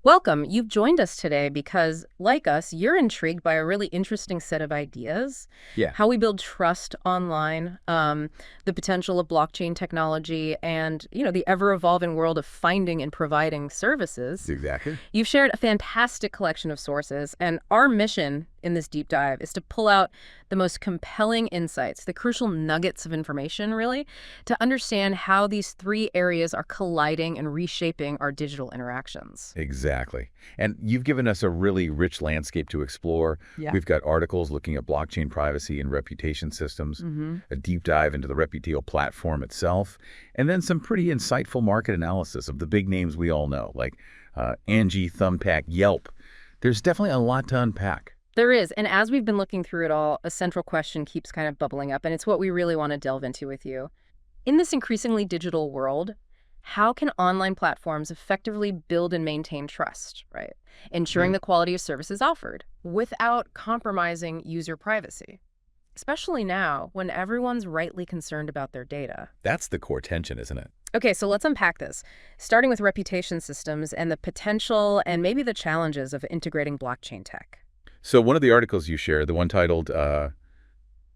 Welcome. You've joined us today because, like us, you're intrigued by a really interesting set of ideas. Yeah, How we build trust online, the potential of blockchain technology, and, the ever-evolving world of finding and providing services. exactly. You've shared a fantastic collection of sources, and our mission in this deep dive is to pull out the most compelling insights, the crucial nuggets of information, really, to understand how these three areas are colliding and reshaping our digital interactions. Exactly. And you've given us a really rich landscape to explore. Yeah. We've got articles looking at blockchain privacy and reputation systems, Mm-hmm. a deep dive into the Reputio platform itself, and then some pretty insightful market analysis of the big names we all know, like Angi, TomTak, Yelp. There's definitely a lot to unpack. There is. And as we've been looking through it all, a central question keeps kind of bubbling up, and it's what we really want to delve into with you. In this increasingly digital world, how can online platforms effectively build and maintain trust, right? Ensuring the quality of services offered without compromising user privacy, especially now when everyone's rightly concerned about their data. That's the core tension, isn't it? Okay, so let's unpack this, starting with reputation systems and the potential and maybe the challenges of integrating blockchain tech. So one of the articles you shared, the one titled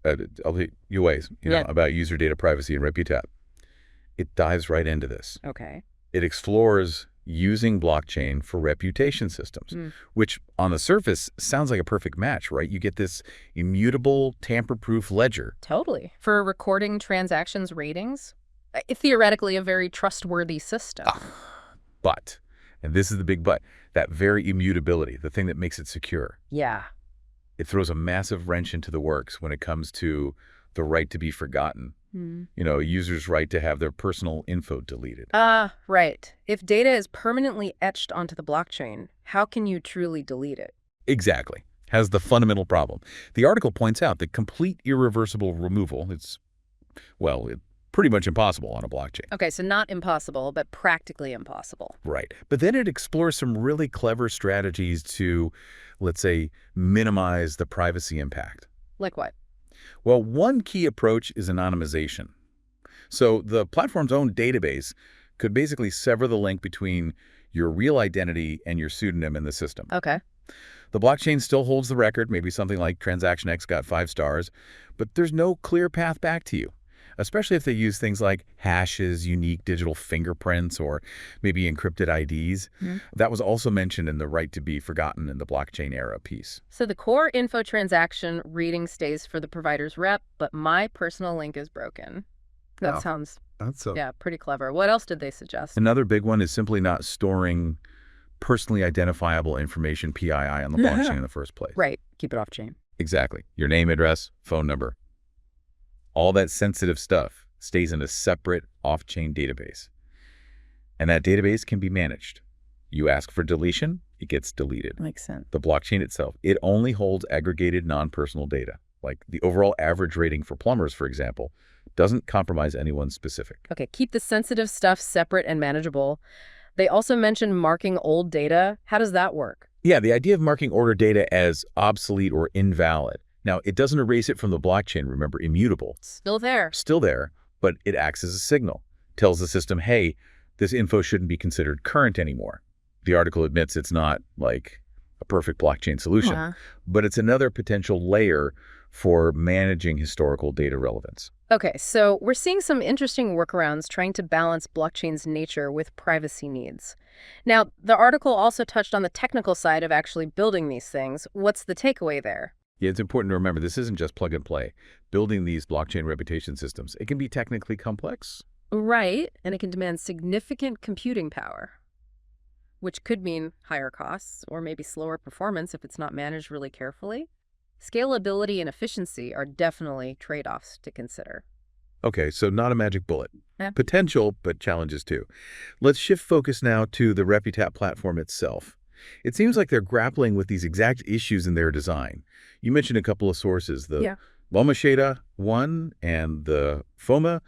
UAs, Yeah. about user data privacy and Reputat, it dives right into this. Okay. It explores using blockchain for reputation systems, Mm. which on the surface sounds like a perfect match, right? You get this immutable, tamper-proof ledger. Totally. For recording transactions ratings, theoretically a very trustworthy system. But, and this is the big but, that very immutability, the thing that makes it secure, Yeah. it throws a massive wrench into the works when it comes to the right to be forgotten. Hmm. A user's right to have their personal info deleted. Right. If data is permanently etched onto the blockchain, how can you truly delete it? Exactly. Has the fundamental problem. The article points out that complete irreversible removal, it's pretty much impossible on a blockchain. Okay, so not impossible, but practically impossible. Right. But then it explores some really clever strategies to, let's say, minimize the privacy impact. Like what? Well, one key approach is anonymization. So the platform's own database could basically sever the link between your real identity and your pseudonym in the system. Okay. The blockchain still holds the record, maybe something like Transaction X got 5 stars, but there's no clear path back to you, especially if they use things like hashes, unique digital fingerprints, or maybe encrypted IDs. That was also mentioned in the right to be forgotten in the blockchain era piece. So the core info transaction reading stays for the provider's rep, but my personal link is broken. That Oh, sounds, That's so. yeah, pretty clever. What else did they suggest? Another big one is simply not storing personally identifiable information, PII, on the blockchain in the first place. Right. Keep it off chain. Exactly. Your name, address, phone number. All that sensitive stuff stays in a separate off-chain database. And that database can be managed. You ask for deletion, it gets deleted. Makes sense. The blockchain itself, it only holds aggregated non-personal data. Like the overall average rating for plumbers, for example, doesn't compromise anyone specific. Okay, keep the sensitive stuff separate and manageable. They also mentioned marking old data. How does that work? Yeah, the idea of marking order data as obsolete or invalid. Now, it doesn't erase it from the blockchain, remember, immutable. Still there. Still there, but it acts as a signal. Tells the system, hey, this info shouldn't be considered current anymore. The article admits it's not like a perfect blockchain solution, but it's another potential layer for managing historical data relevance. Okay, so we're seeing some interesting workarounds trying to balance blockchain's nature with privacy needs. Now, the article also touched on the technical side of actually building these things. What's the takeaway there? Yeah, it's important to remember this isn't just plug and play. Building these blockchain reputation systems, it can be technically complex. Right, and it can demand significant computing power, which could mean higher costs or maybe slower performance if it's not managed really carefully. Scalability and efficiency are definitely trade-offs to consider. Okay, so not a magic bullet. Yeah. Potential, but challenges too. Let's shift focus now to the Reputat platform itself. It seems like they're grappling with these exact issues in their design. You mentioned a couple of sources. The Lomasheda one and the FOMA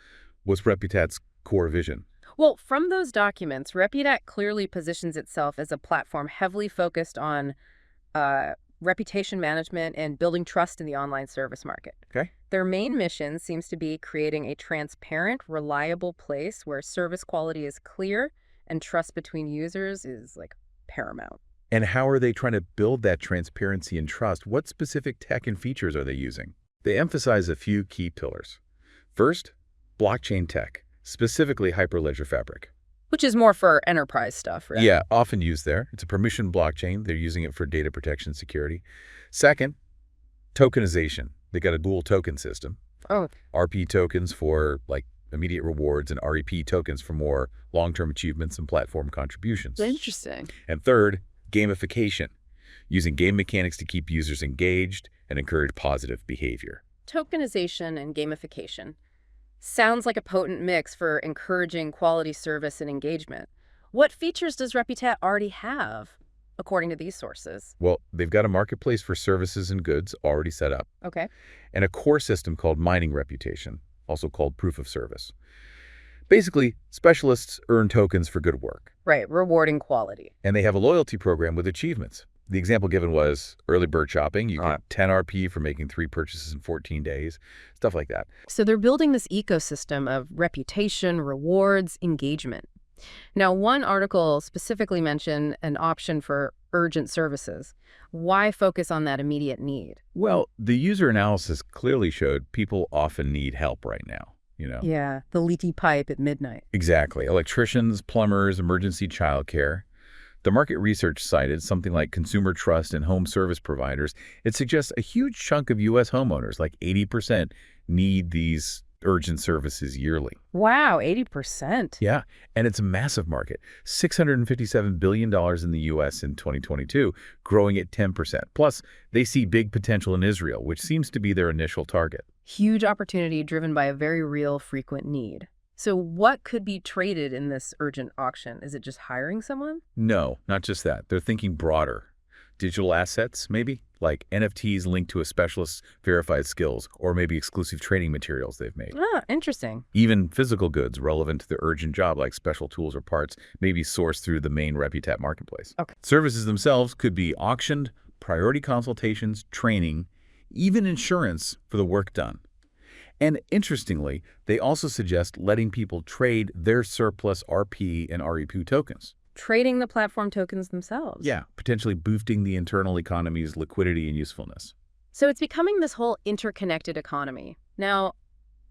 was Reputat's core vision. Well, from those documents, Reputat clearly positions itself as a platform heavily focused on reputation management and building trust in the online service market. Okay. Their main mission seems to be creating a transparent, reliable place where service quality is clear and trust between users is like paramount. And how are they trying to build that transparency and trust? What specific tech and features are they using? They emphasize a few key pillars. First, blockchain tech, specifically Hyperledger Fabric. Which is more for enterprise stuff, right? Yeah, often used there. It's a permissioned blockchain. They're using it for data protection security. Second, tokenization. They got a dual token system. Oh, RP tokens for like immediate rewards and REP tokens for more long-term achievements and platform contributions. interesting. And third, gamification, using game mechanics to keep users engaged and encourage positive behavior. Tokenization and gamification. Sounds like a potent mix for encouraging quality service and engagement. What features does Reputat already have, according to these sources? Well, they've got a marketplace for services and goods already set up, Okay. and a core system called mining reputation, also called proof of service. Basically, specialists earn tokens for good work. Right, rewarding quality. And they have a loyalty program with achievements. The example given was early bird shopping. You get 10 RP for making 3 purchases in 14 days, stuff like that. So they're building this ecosystem of reputation, rewards, engagement. Now, one article specifically mentioned an option for urgent services. Why focus on that immediate need? Well, the user analysis clearly showed people often need help right now, you know? Yeah, the leaky pipe at midnight. Exactly. Electricians, plumbers, emergency childcare. The market research cited something like consumer trust and home service providers. It suggests a huge chunk of U.S. homeowners, like 80%, need these urgent services yearly. Wow, 80%. Yeah, and it's a massive market. $657 billion in the U.S. in 2022, growing at 10%. Plus, they see big potential in Israel, which seems to be their initial target. Huge opportunity driven by a very real, frequent need. So what could be traded in this urgent auction? Is it just hiring someone? No, not just that. They're thinking broader. Digital assets, maybe, like NFTs linked to a specialist's verified skills, or maybe exclusive training materials they've made. Ah, interesting. Even physical goods relevant to the urgent job, like special tools or parts, may be sourced through the main Reputat marketplace. Okay. Services themselves could be auctioned, priority consultations, training, even insurance for the work done. And interestingly, they also suggest letting people trade their surplus RP and REP tokens. Trading the platform tokens themselves. Yeah, potentially boosting the internal economy's liquidity and usefulness. So it's becoming this whole interconnected economy. Now,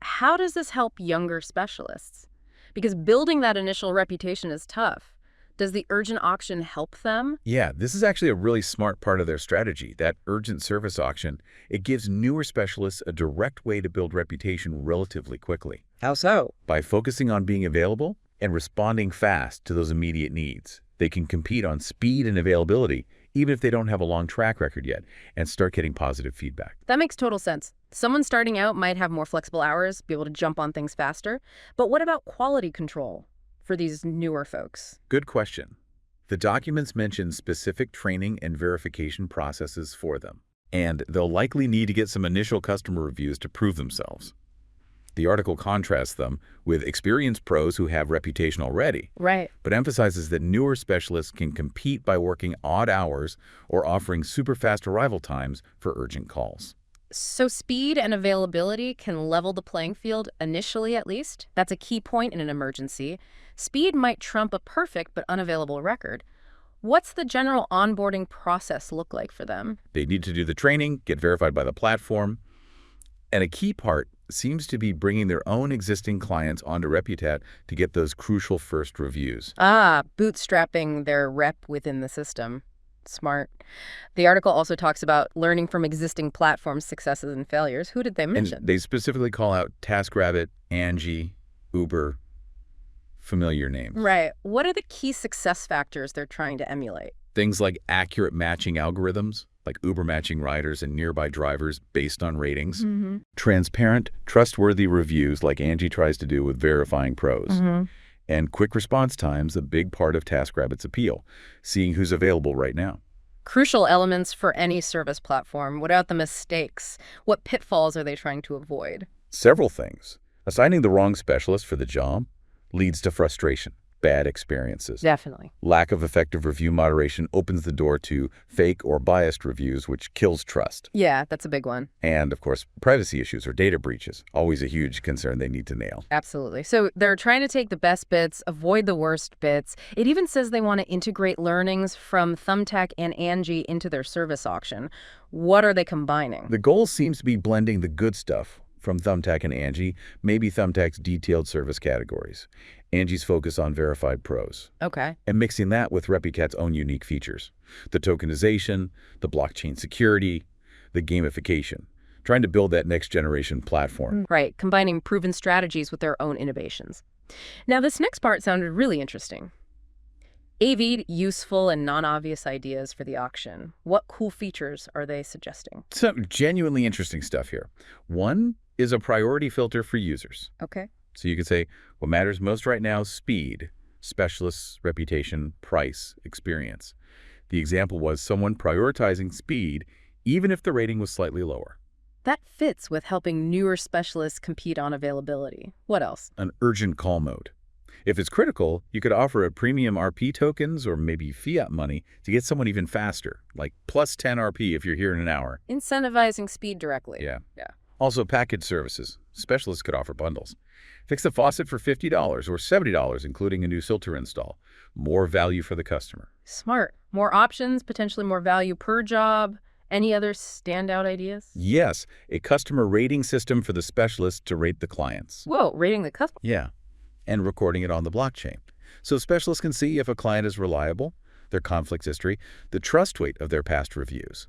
how does this help younger specialists? Because building that initial reputation is tough. Does the urgent auction help them? Yeah, this is actually a really smart part of their strategy, that urgent service auction. It gives newer specialists a direct way to build reputation relatively quickly. How so? By focusing on being available and responding fast to those immediate needs. They can compete on speed and availability, even if they don't have a long track record yet, and start getting positive feedback. That makes total sense. Someone starting out might have more flexible hours, be able to jump on things faster. But what about quality control for these newer folks? Good question. The documents mention specific training and verification processes for them, and they'll likely need to get some initial customer reviews to prove themselves. The article contrasts them with experienced pros who have reputation already, Right. but emphasizes that newer specialists can compete by working odd hours or offering super fast arrival times for urgent calls. So speed and availability can level the playing field initially, at least. That's a key point in an emergency. Speed might trump a perfect but unavailable record. What's the general onboarding process look like for them? They need to do the training, get verified by the platform, and a key part seems to be bringing their own existing clients onto Reputat to get those crucial first reviews. Ah, bootstrapping their rep within the system. Smart. The article also talks about learning from existing platforms' successes and failures. Who did they mention? And they specifically call out TaskRabbit, Angi, Uber, familiar names. Right. What are the key success factors they're trying to emulate? Things like accurate matching algorithms, like Uber matching riders and nearby drivers based on ratings. Transparent, trustworthy reviews like Angi tries to do with verifying pros. And quick response times, a big part of TaskRabbit's appeal, seeing who's available right now. Crucial elements for any service platform. What about the mistakes? What pitfalls are they trying to avoid? Several things. Assigning the wrong specialist for the job leads to frustration. bad experiences. Definitely. Lack of effective review moderation opens the door to fake or biased reviews, which kills trust. Yeah, that's a big one. And, of course, privacy issues or data breaches, always a huge concern they need to nail. Absolutely. So they're trying to take the best bits, avoid the worst bits. It even says they want to integrate learnings from TomTak and Angi into their service auction. What are they combining? The goal seems to be blending the good stuff from TomTak and Angi, maybe TomTak's detailed service categories, Angi's focus on verified pros, Okay. and mixing that with Reputат's own unique features, the tokenization, the blockchain security, the gamification, trying to build that next-generation platform. Right, combining proven strategies with their own innovations. Now, this next part sounded really interesting. AV'd useful and non-obvious ideas for the auction. What cool features are they suggesting? Some genuinely interesting stuff here. One is a priority filter for users. Okay. So you could say, what matters most right now is speed, specialists, reputation, price, experience. The example was someone prioritizing speed even if the rating was slightly lower. That fits with helping newer specialists compete on availability. What else? An urgent call mode. If it's critical, you could offer a premium RP tokens or maybe fiat money to get someone even faster, like plus 10 RP if you're here in an hour. Incentivizing speed directly. Yeah. Yeah. Also, package services. Specialists could offer bundles. Fix the faucet for $50 or $70, including a new filter install. More value for the customer. Smart. More options, potentially more value per job. Any other standout ideas? Yes, a customer rating system for the specialist to rate the clients. Whoa, rating the customer. Yeah, and recording it on the blockchain. So specialists can see if a client is reliable, their conflict history, the trust weight of their past reviews,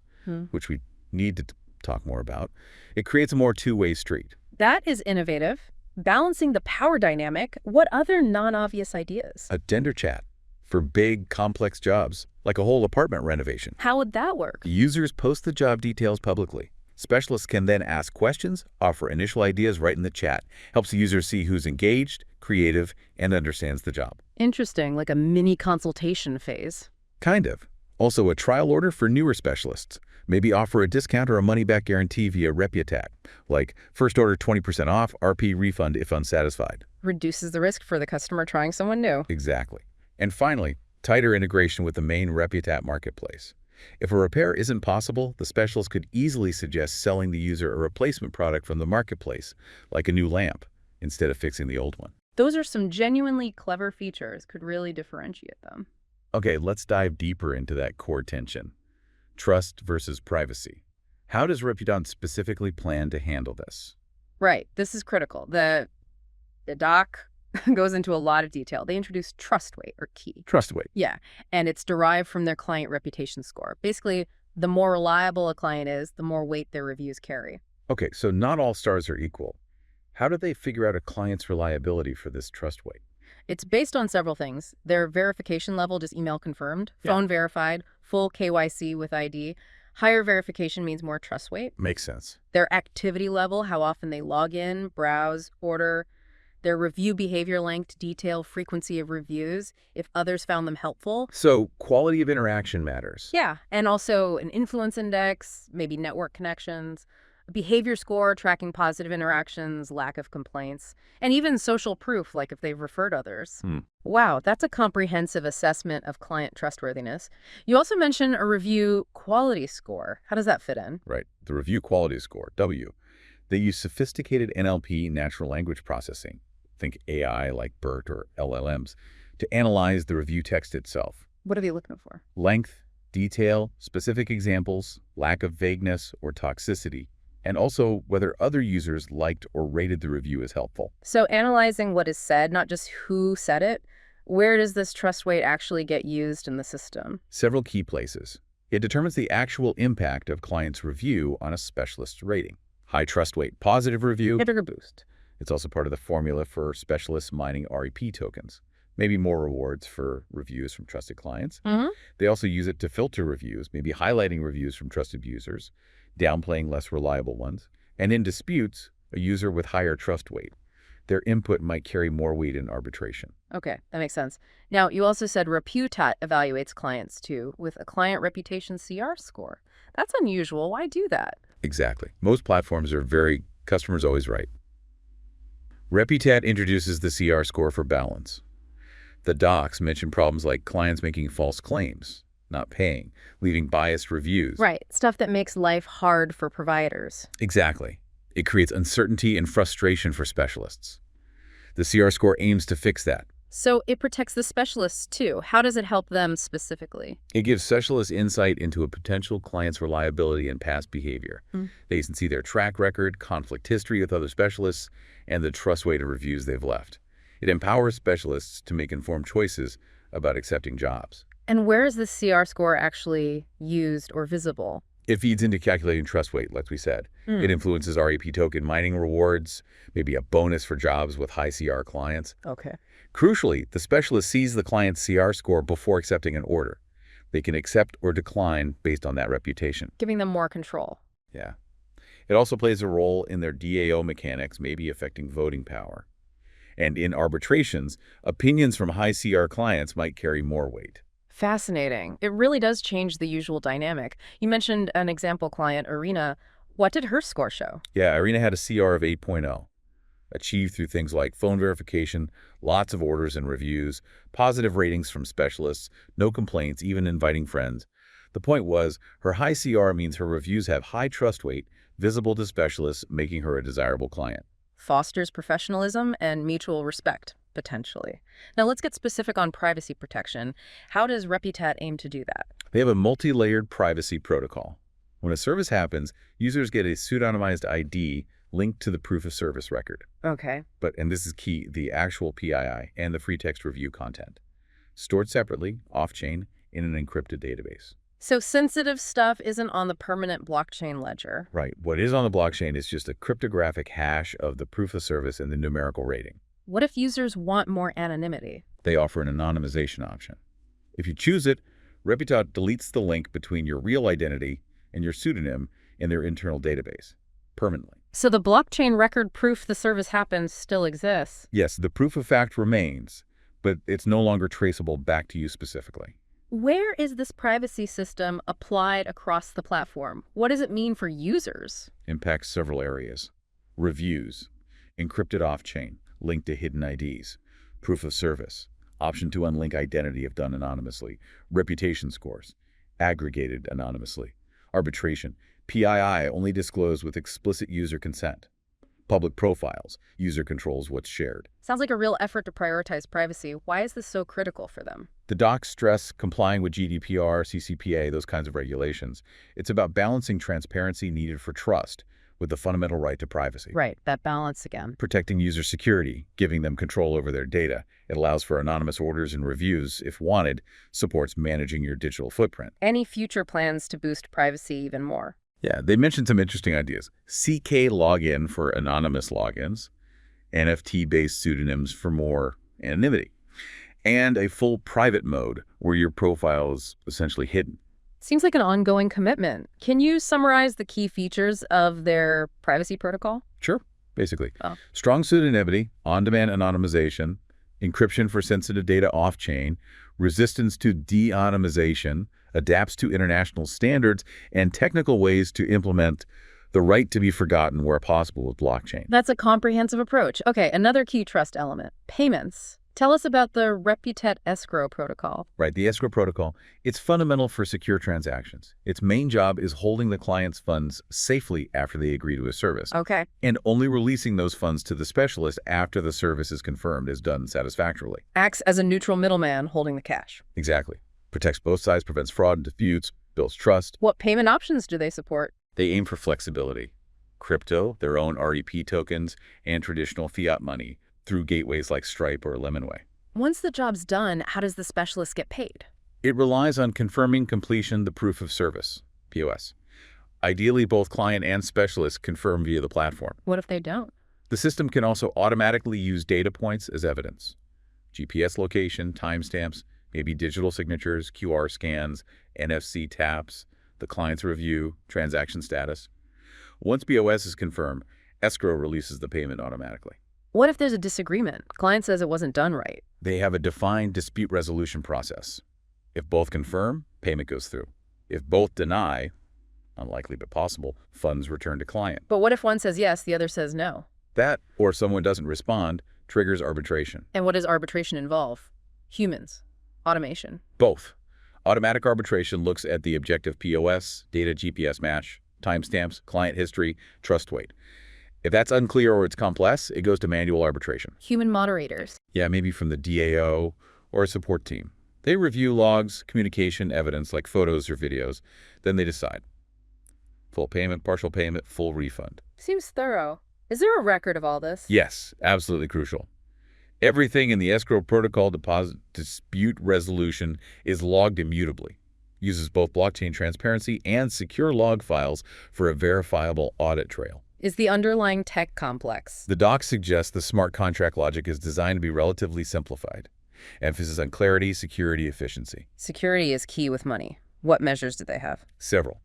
which we need to talk more about. It creates a more two-way street. That is innovative. Balancing the power dynamic, what other non-obvious ideas? A tender chat for big, complex jobs, like a whole apartment renovation. How would that work? Users post the job details publicly. Specialists can then ask questions, offer initial ideas right in the chat. Helps the user see who's engaged, creative, and understands the job. Interesting, like a mini consultation phase. Kind of. Also a trial order for newer specialists. Maybe offer a discount or a money-back guarantee via Reputat, like first order 20% off, RP refund if unsatisfied. Reduces the risk for the customer trying someone new. Exactly. And finally, tighter integration with the main Reputat marketplace. If a repair isn't possible, the specialist could easily suggest selling the user a replacement product from the marketplace, like a new lamp, instead of fixing the old one. Those are some genuinely clever features, could really differentiate them. Okay, let's dive deeper into that core tension. Trust versus privacy. How does Reputat specifically plan to handle this? Right, this is critical. The doc goes into a lot of detail. They introduce trust weight, or key. Trust weight. Yeah, and it's derived from their client reputation score. Basically, the more reliable a client is, the more weight their reviews carry. Okay, so not all stars are equal. How do they figure out a client's reliability for this trust weight? It's based on several things. Their verification level, just email confirmed, phone verified, full KYC with ID. Higher verification means more trust weight. Makes sense. Their activity level, how often they log in, browse, order. Their review behavior length, detail, frequency of reviews, if others found them helpful. So quality of interaction matters. Yeah, and also an influence index, maybe network connections, a behavior score tracking positive interactions, lack of complaints, and even social proof, like if they've referred others. Wow, that's a comprehensive assessment of client trustworthiness. You also mentioned a review quality score. How does that fit in? Right. The review quality score, W. They use sophisticated NLP, natural language processing, think AI like BERT or LLMs, to analyze the review text itself. What are they looking for? Length, detail, specific examples, lack of vagueness or toxicity, and also whether other users liked or rated the review as helpful. So analyzing what is said, not just who said it, where does this trust weight actually get used in the system? Several key places. It determines the actual impact of client's review on a specialist's rating. High trust weight, positive review. A bigger boost. It's also part of the formula for specialists mining REP tokens. Maybe more rewards for reviews from trusted clients. They also use it to filter reviews, maybe highlighting reviews from trusted users, downplaying less reliable ones. And in disputes, a user with higher trust weight, their input might carry more weight in arbitration. Okay, that makes sense. Now, you also said Reputat evaluates clients too, with a client reputation CR score. That's unusual. Why do that? Exactly. Most platforms are very customers always right. Reputat introduces the CR score for balance. The docs mention problems like clients making false claims, not paying, leaving biased reviews. Right, stuff that makes life hard for providers. Exactly. It creates uncertainty and frustration for specialists. The CR score aims to fix that. So it protects the specialists too. How does it help them specifically? It gives specialists insight into a potential client's reliability and past behavior. They can see their track record, conflict history with other specialists, and the trust-weighted reviews they've left. It empowers specialists to make informed choices about accepting jobs. And where is the CR score actually used or visible? It feeds into calculating trust weight, like we said. It influences REP token mining rewards, maybe a bonus for jobs with high CR clients. Okay. Crucially, the specialist sees the client's CR score before accepting an order. They can accept or decline based on that reputation. Giving them more control. Yeah. It also plays a role in their DAO mechanics, maybe affecting voting power. And in arbitrations, opinions from high CR clients might carry more weight. Fascinating. It really does change the usual dynamic. You mentioned an example client, Irina. What did her score show? Yeah, Irina had a CR of 8.0, achieved through things like phone verification, lots of orders and reviews, positive ratings from specialists, no complaints, even inviting friends. The point was, her high CR means her reviews have high trust weight, visible to specialists, making her a desirable client. Fosters professionalism and mutual respect, potentially. Now let's get specific on privacy protection. How does Reputat aim to do that? They have a multi-layered privacy protocol. When a service happens, users get a pseudonymized ID linked to the proof of service record. Okay. And this is key, the actual PII and the free text review content, stored separately, off-chain, in an encrypted database. So sensitive stuff isn't on the permanent blockchain ledger. Right. What is on the blockchain is just a cryptographic hash of the proof of service and the numerical rating. What if users want more anonymity? They offer an anonymization option. If you choose it, Reputat deletes the link between your real identity and your pseudonym in their internal database, permanently. So the blockchain record proof the service happens still exists? Yes, the proof of fact remains, but it's no longer traceable back to you specifically. Where is this privacy system applied across the platform? What does it mean for users? Impacts several areas. Reviews, encrypted off-chain, linked to hidden IDs, proof of service, option to unlink identity if done anonymously, reputation scores, aggregated anonymously, arbitration, PII only disclosed with explicit user consent, public profiles, user controls what's shared. Sounds like a real effort to prioritize privacy. Why is this so critical for them? The docs stress complying with GDPR, CCPA, those kinds of regulations. It's about balancing transparency needed for trust with the fundamental right to privacy. Right, that balance again. Protecting user security, giving them control over their data. It allows for anonymous orders and reviews, if wanted, supports managing your digital footprint. Any future plans to boost privacy even more? Yeah, they mentioned some interesting ideas. CK login for anonymous logins, NFT-based pseudonyms for more anonymity, and a full private mode where your profile is essentially hidden. Seems like an ongoing commitment. Can you summarize the key features of their privacy protocol? Sure, basically. Oh. Strong pseudonymity, on-demand anonymization, encryption for sensitive data off-chain, resistance to de-anonymization, adapts to international standards, and technical ways to implement the right to be forgotten where possible with blockchain. That's a comprehensive approach. Okay, another key trust element, payments. Tell us about the Reputat Escrow protocol. Right, the escrow protocol, it's fundamental for secure transactions. Its main job is holding the client's funds safely after they agree to a service. Okay. And only releasing those funds to the specialist after the service is confirmed is done satisfactorily. Acts as a neutral middleman holding the cash. Exactly. Protects both sides, prevents fraud and disputes, builds trust. What payment options do they support? They aim for flexibility. Crypto, their own REP tokens, and traditional fiat money through gateways like Stripe or Lemonway. Once the job's done, how does the specialist get paid? It relies on confirming completion the proof of service, POS. Ideally, both client and specialist confirm via the platform. What if they don't? The system can also automatically use data points as evidence. GPS location, timestamps, maybe digital signatures, QR scans, NFC taps, the client's review, transaction status. Once POS is confirmed, Escrow releases the payment automatically. What if there's a disagreement? Client says it wasn't done right. They have a defined dispute resolution process. If both confirm, payment goes through. If both deny, unlikely but possible, funds return to client. But what if one says yes, the other says no? That, or someone doesn't respond, triggers arbitration. And what does arbitration involve? Humans. Automation. Both. Automatic arbitration looks at the objective POS, data GPS match, timestamps, client history, trust weight. If that's unclear or it's complex, it goes to manual arbitration. Human moderators. Yeah, maybe from the DAO or a support team. They review logs, communication, evidence like photos or videos. Then they decide. Full payment, partial payment, full refund. Seems thorough. Is there a record of all this? Yes, absolutely crucial. Everything in the escrow protocol deposit dispute resolution is logged immutably. Uses both blockchain transparency and secure log files for a verifiable audit trail. Is the underlying tech complex? The doc suggests the smart contract logic is designed to be relatively simplified. Emphasis on clarity, security, efficiency. Security is key with money. What measures do they have? Several.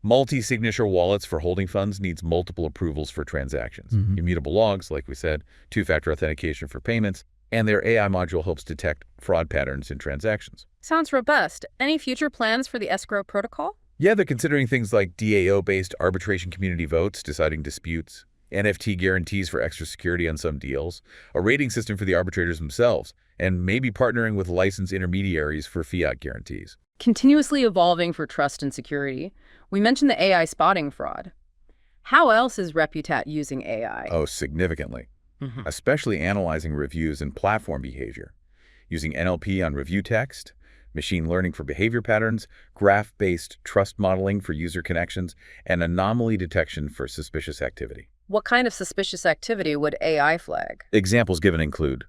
Multi-signature wallets for holding funds needs multiple approvals for transactions. Immutable logs, like we said, two-factor authentication for payments, and their AI module helps detect fraud patterns in transactions. Sounds robust. Any future plans for the escrow protocol? Yeah, they're considering things like DAO-based arbitration community votes, deciding disputes, NFT guarantees for extra security on some deals, a rating system for the arbitrators themselves, and maybe partnering with licensed intermediaries for fiat guarantees. Continuously evolving for trust and security. We mentioned the AI spotting fraud. How else is Reputat using AI? Oh, significantly. Especially analyzing reviews and platform behavior. Using NLP on review text, machine learning for behavior patterns, graph-based trust modeling for user connections, and anomaly detection for suspicious activity. What kind of suspicious activity would AI flag? Examples given include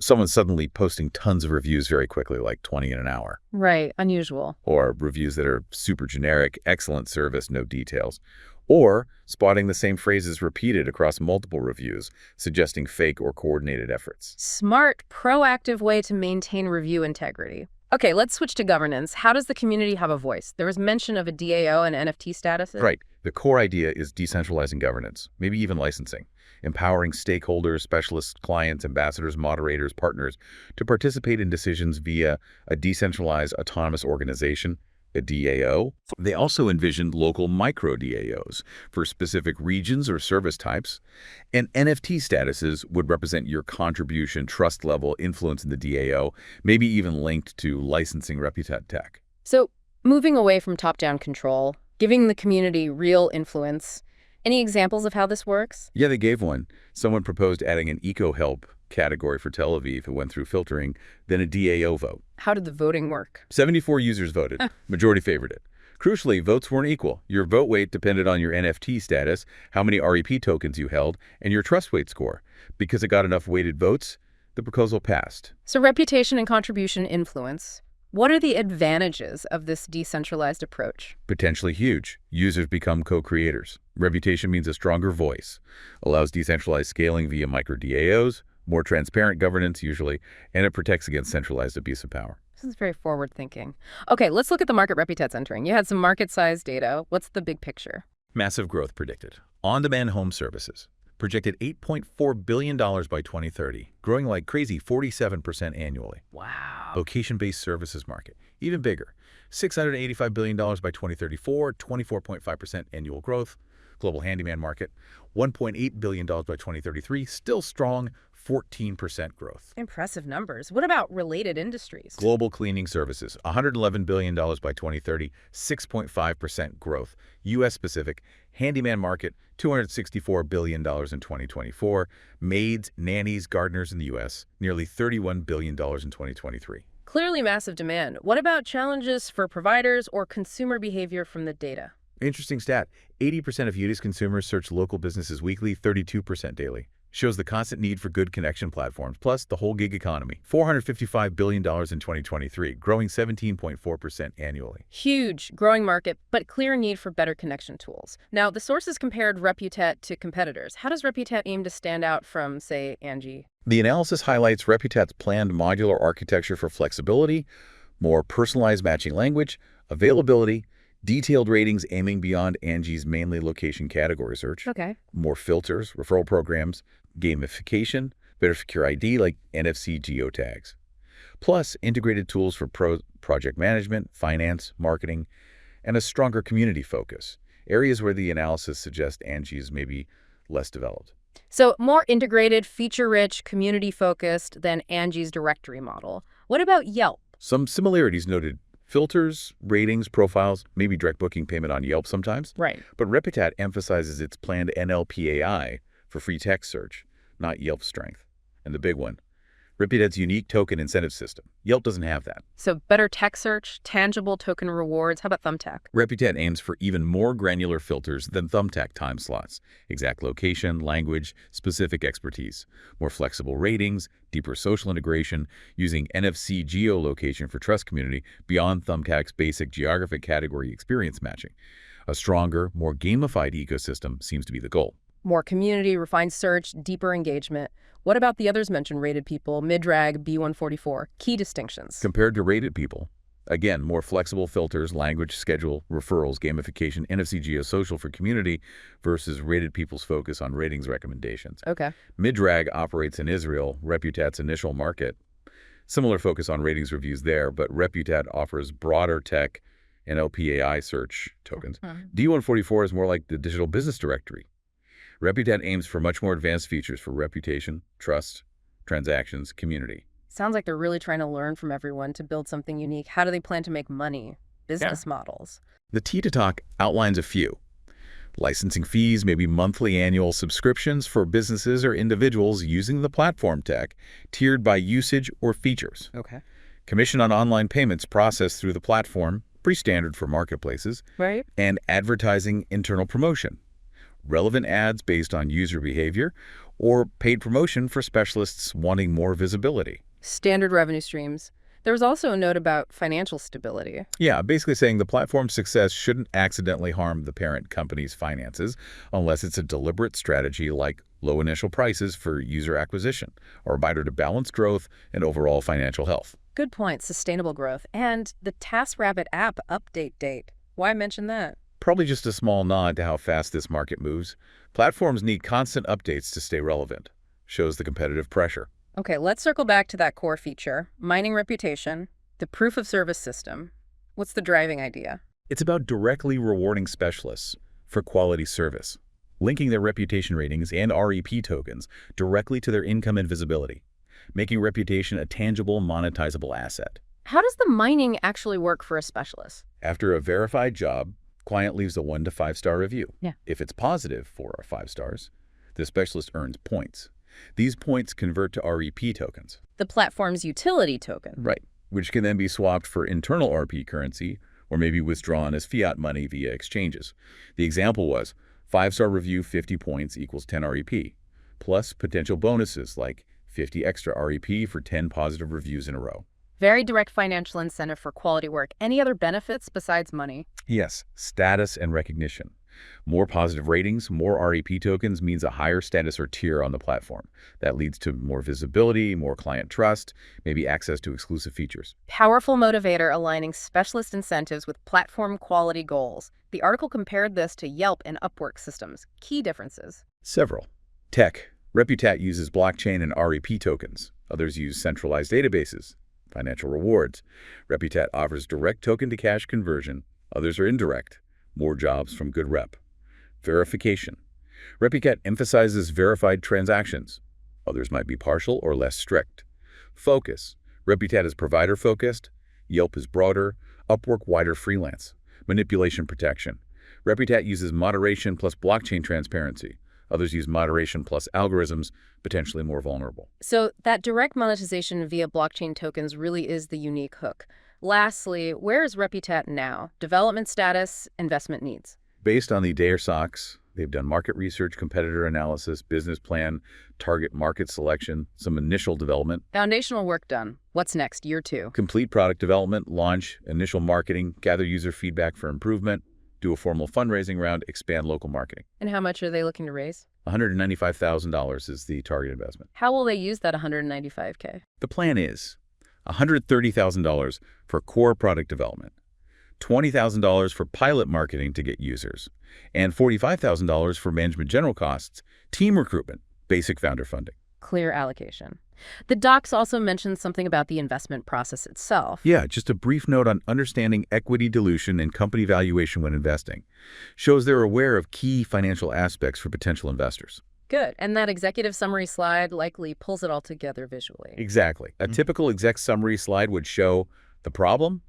someone suddenly posting tons of reviews very quickly, like 20 in an hour. Right, unusual. Or reviews that are super generic, excellent service, no details. Or spotting the same phrases repeated across multiple reviews, suggesting fake or coordinated efforts. Smart, proactive way to maintain review integrity. Okay, let's switch to governance. How does the community have a voice? There was mention of a DAO and NFT statuses. Right. The core idea is decentralizing governance, maybe even licensing, empowering stakeholders, specialists, clients, ambassadors, moderators, partners to participate in decisions via a decentralized autonomous organization, a DAO. They also envisioned local micro DAOs for specific regions or service types, and NFT statuses would represent your contribution, trust level, influence in the DAO, maybe even linked to licensing Reputat tech. So, moving away from top-down control, giving the community real influence. Any examples of how this works? Yeah, they gave one. Someone proposed adding an eco-help category for Tel Aviv. It went through filtering, then a DAO vote. How did the voting work? 74 users voted. Majority favored it. Crucially, votes weren't equal. Your vote weight depended on your NFT status, how many REP tokens you held, and your trust weight score. Because it got enough weighted votes, the proposal passed. So reputation and contribution influence. What are the advantages of this decentralized approach? Potentially huge. Users become co-creators. Reputation means a stronger voice. Allows decentralized scaling via micro DAOs, more transparent governance usually, and it protects against centralized abuse of power. This is very forward-thinking. Okay, let's look at the market Reputat's entering. You had some market-size data. What's the big picture? Massive growth predicted. On-demand home services. Projected $8.4 billion by 2030, growing like crazy 47% annually. Wow. Location-based services market, even bigger. $685 billion by 2034, 24.5% annual growth. Global handyman market, $1.8 billion by 2033, still strong, 14% growth. Impressive numbers. What about related industries? Global cleaning services, $111 billion by 2030, 6.5% growth. U.S.-specific handyman market, $264 billion in 2024. Maids, nannies, gardeners in the U.S., nearly $31 billion in 2023. Clearly massive demand. What about challenges for providers or consumer behavior from the data? Interesting stat. 80% of U.S. consumers search local businesses weekly, 32% daily. Shows the constant need for good connection platforms, plus the whole gig economy. $455 billion in 2023, growing 17.4% annually. Huge, growing market, but clear need for better connection tools. Now, the sources compared Reputat to competitors. How does Reputat aim to stand out from, say, Angi? The analysis highlights Reputat's planned modular architecture for flexibility, more personalized matching language, availability, detailed ratings aiming beyond Angi's mainly location category search. Okay. More filters, referral programs, gamification, better secure ID like NFC geotags. Plus, integrated tools for project management, finance, marketing, and a stronger community focus. Areas where the analysis suggests Angi's may be less developed. So more integrated, feature-rich, community-focused than Angi's directory model. What about Yelp? Some similarities noted: filters, ratings, profiles, maybe direct booking payment on Yelp sometimes. Right. But Reputat emphasizes its planned NLP AI for free text search, not Yelp's strength. And the big one, Reputat's unique token incentive system. Yelp doesn't have that. So better tech search, tangible token rewards. How about TomTak? Reputat aims for even more granular filters than TomTak time slots: exact location, language, specific expertise, more flexible ratings, deeper social integration, using NFC geolocation for trust community beyond TomTak's basic geographic category experience matching. A stronger, more gamified ecosystem seems to be the goal. More community, refined search, deeper engagement. What about the others mentioned, rated people, MidRack, B144? Key distinctions. Compared to rated people, again, more flexible filters, language, schedule, referrals, gamification, NFC geosocial for community versus rated people's focus on ratings recommendations. Okay. MidRack operates in Israel, Reputat's initial market. Similar focus on ratings reviews there, but Reputat offers broader tech and LPAI search tokens. D144 is more like the digital business directory. Reputat aims for much more advanced features for reputation, trust, transactions, community. Sounds like they're really trying to learn from everyone to build something unique. How do they plan to make money? Business models. The T to Talk outlines a few. Licensing fees, maybe monthly annual subscriptions for businesses or individuals using the platform tech, tiered by usage or features. Okay. Commission on online payments processed through the platform, pretty standard for marketplaces. Right. And advertising internal promotion. Relevant ads based on user behavior, or paid promotion for specialists wanting more visibility. Standard revenue streams. There was also a note about financial stability. Yeah, basically saying the platform's success shouldn't accidentally harm the parent company's finances unless it's a deliberate strategy like low initial prices for user acquisition, or a reminder to balance growth and overall financial health. Good point, sustainable growth. And the TaskRabbit app update date. Why mention that? Probably just a small nod to how fast this market moves. Platforms need constant updates to stay relevant. Shows the competitive pressure. Okay, let's circle back to that core feature, mining reputation, the proof of service system. What's the driving idea? It's about directly rewarding specialists for quality service, linking their reputation ratings and REP tokens directly to their income and visibility, making reputation a tangible, monetizable asset. How does the mining actually work for a specialist? After a verified job, client leaves a 1 to 5-star review. Yeah. If it's positive, 4 or 5 stars, the specialist earns points. These points convert to REP tokens. The platform's utility token. Right, which can then be swapped for internal RP currency or maybe withdrawn as fiat money via exchanges. The example was 5-star review, 50 points equals 10 REP, plus potential bonuses like 50 extra REP for 10 positive reviews in a row. Very direct financial incentive for quality work. Any other benefits besides money? Yes, status and recognition. More positive ratings, more REP tokens means a higher status or tier on the platform. That leads to more visibility, more client trust, maybe access to exclusive features. Powerful motivator aligning specialist incentives with platform quality goals. The article compared this to Yelp and Upwork systems. Key differences. Several. Tech. Reputat uses blockchain and REP tokens. Others use centralized databases. Financial rewards. Reputat offers direct token-to-cash conversion. Others are indirect. More jobs from good rep. Verification. Reputat emphasizes verified transactions. Others might be partial or less strict. Focus. Reputat is provider-focused. Yelp is broader. Upwork wider freelance. Manipulation protection. Reputat uses moderation plus blockchain transparency. Others use moderation plus algorithms, potentially more vulnerable. So that direct monetization via blockchain tokens really is the unique hook. Lastly, where is Reputat now? Development status, investment needs. Based on the DAOs, they've done market research, competitor analysis, business plan, target market selection, some initial development. Foundational work done. What's next? Year 2. Complete product development, launch, initial marketing, gather user feedback for improvement, do a formal fundraising round, expand local marketing. And how much are they looking to raise? $195,000 is the target investment. How will they use that $195K? The plan is $130,000 for core product development, $20,000 for pilot marketing to get users, and $45,000 for management general costs, team recruitment, basic founder funding. Clear allocation. The docs also mentioned something about the investment process itself. Yeah, just a brief note on understanding equity dilution and company valuation when investing. Shows they're aware of key financial aspects for potential investors. Good. And that executive summary slide likely pulls it all together visually. Exactly. A typical exec summary slide would show the problem,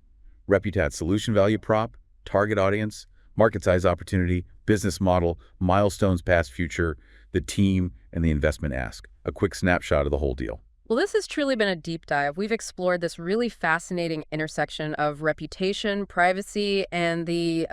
Reputat solution value prop, target audience, market size opportunity, business model, milestones past future, the team, and the investment ask. A quick snapshot of the whole deal. Well, this has truly been a deep dive. We've explored this really fascinating intersection of reputation, privacy, and the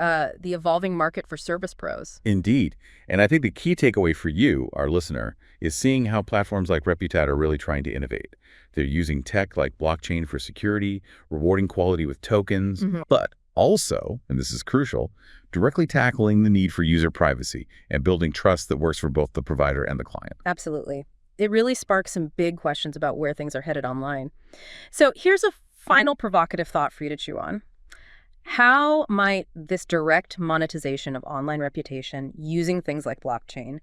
evolving market for service pros. Indeed. And I think the key takeaway for you, our listener, is seeing how platforms like Reputat are really trying to innovate. They're using tech like blockchain for security, rewarding quality with tokens, but also, and this is crucial, directly tackling the need for user privacy and building trust that works for both the provider and the client. Absolutely. It really sparks some big questions about where things are headed online. So here's a final provocative thought for you to chew on. How might this direct monetization of online reputation using things like blockchain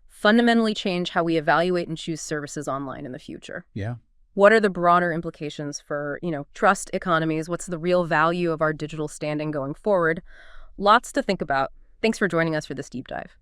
fundamentally change how we evaluate and choose services online in the future? Yeah. What are the broader implications for, trust economies? What's the real value of our digital standing going forward? Lots to think about. Thanks for joining us for this deep dive.